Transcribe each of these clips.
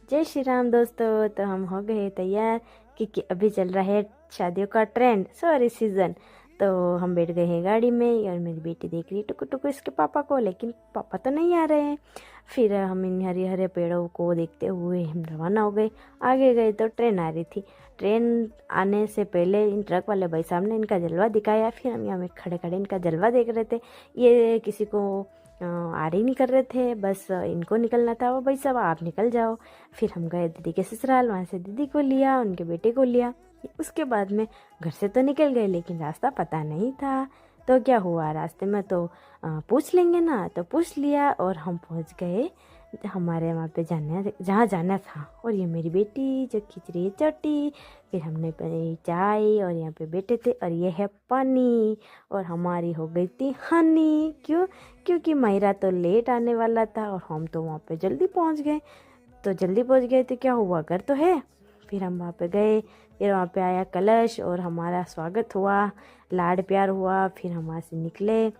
जय श्री राम दोस्तों। तो हम हो गए तैयार क्योंकि अभी चल रहा है शादियों का ट्रेंड, सॉरी सीज़न। तो हम बैठ गए हैं गाड़ी में और मेरी बेटी देख रही है टुकु टुकु इसके पापा को, लेकिन पापा तो नहीं आ रहे हैं। फिर हम इन हरे हरे पेड़ों को देखते हुए हम रवाना हो गए। आगे गए तो ट्रेन आ रही थी। ट्रेन आने से पहले इन ट्रक वाले भाई साहब ने इनका जलवा दिखाया। फिर हम यहाँ में खड़े खड़े इनका जलवा देख रहे थे। ये किसी को आड़े नहीं कर रहे थे, बस इनको निकलना था। वो भाई साहब आप निकल जाओ। फिर हम गए दीदी के ससुराल, वहाँ से दीदी को लिया, उनके बेटे को लिया। उसके बाद में घर से तो निकल गए, लेकिन रास्ता पता नहीं था। तो क्या हुआ, रास्ते में तो पूछ लेंगे ना, तो पूछ लिया और हम पहुँच गए हमारे वहाँ पे जाने जहाँ जाना था। और ये मेरी बेटी जो खींच रही है चोटी। फिर हमने पी चाय और यहाँ पे बैठे थे, और ये है पानी। और हमारी हो गई थी हनी। क्यों? क्योंकि मायरा तो लेट आने वाला था और हम तो वहाँ पे जल्दी पहुँच गए। तो जल्दी पहुँच गए तो क्या हुआ, घर तो है। फिर हम वहाँ पे गए। फिर वहाँ पे आया कलश और हमारा स्वागत हुआ, लाड प्यार हुआ। फिर हम वहाँ से निकले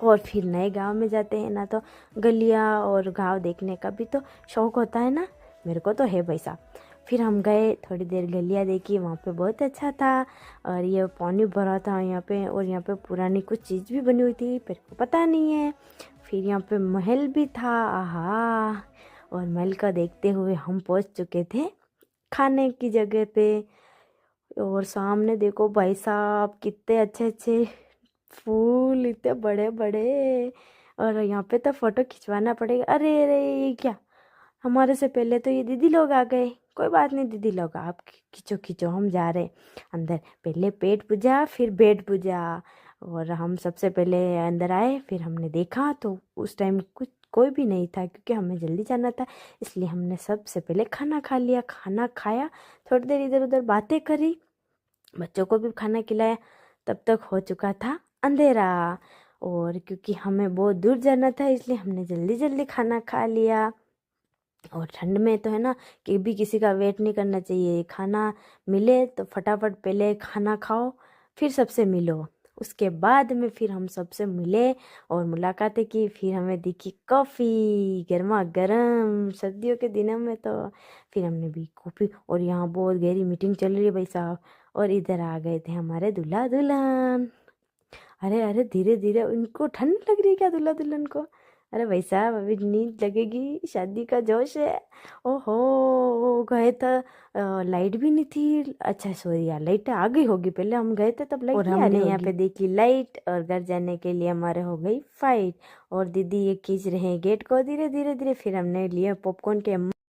और फिर नए गांव में जाते हैं ना, तो गलियाँ और गांव देखने का भी तो शौक होता है ना, मेरे को तो है भाई साहब। फिर हम गए, थोड़ी देर गलियाँ देखी, वहाँ पे बहुत अच्छा था। और ये पानी भरा था यहाँ पे, और यहाँ पे पुरानी कुछ चीज़ भी बनी हुई थी, मेरे को पता नहीं है। फिर यहाँ पे महल भी था, आहा। और महल का देखते हुए हम पहुँच चुके थे खाने की जगह पे। और सामने देखो भाई साहब, कितने अच्छे अच्छे फूल, इतने बड़े बड़े। और यहाँ पे तो फोटो खिंचवाना पड़ेगा। अरे अरे, ये क्या, हमारे से पहले तो ये दीदी लोग आ गए। कोई बात नहीं दीदी लोग, आप खींचो खींचो, हम जा रहे अंदर। पहले पेट पूजा फिर पेट पूजा। और हम सबसे पहले अंदर आए। फिर हमने देखा तो उस टाइम कुछ कोई भी नहीं था, क्योंकि हमें जल्दी जाना था। इसलिए हमने सबसे पहले खाना खा लिया। खाना खाया, थोड़ी देर इधर उधर बातें करी, बच्चों को भी खाना खिलाया। तब तक हो चुका था अंधेरा। और क्योंकि हमें बहुत दूर जाना था, इसलिए हमने जल्दी जल्दी खाना खा लिया। और ठंड में तो है ना कि भी किसी का वेट नहीं करना चाहिए। खाना मिले तो फटाफट पहले खाना खाओ, फिर सबसे मिलो। उसके बाद में फिर हम सबसे मिले और मुलाकातें की। फिर हमें दिखी कॉफ़ी गर्मा गर्म सर्दियों के दिनों में, तो फिर हमने भी कॉफ़ी। और यहाँ बहुत गहरी मीटिंग चल रही है भाई साहब। और इधर आ गए थे हमारे दूल्हा दुल्हन। अरे अरे, धीरे धीरे, उनको ठंड लग रही है क्या दूल्हा दुल्हन को? अरे भाई साहब, अभी नींद लगेगी, शादी का जोश है। ओहो, गए तो लाइट भी नहीं थी। अच्छा सॉरी यार, लाइट आ गई होगी, पहले हम गए थे तब लाइट नहीं आ रही होगी। और हमने यहाँ पे देखी लाइट, और घर जाने के लिए हमारे हो गई फाइट। और दीदी ये खींच रहे हैं गेट को धीरे धीरे धीरे। फिर हमने लिए पॉपकॉर्न के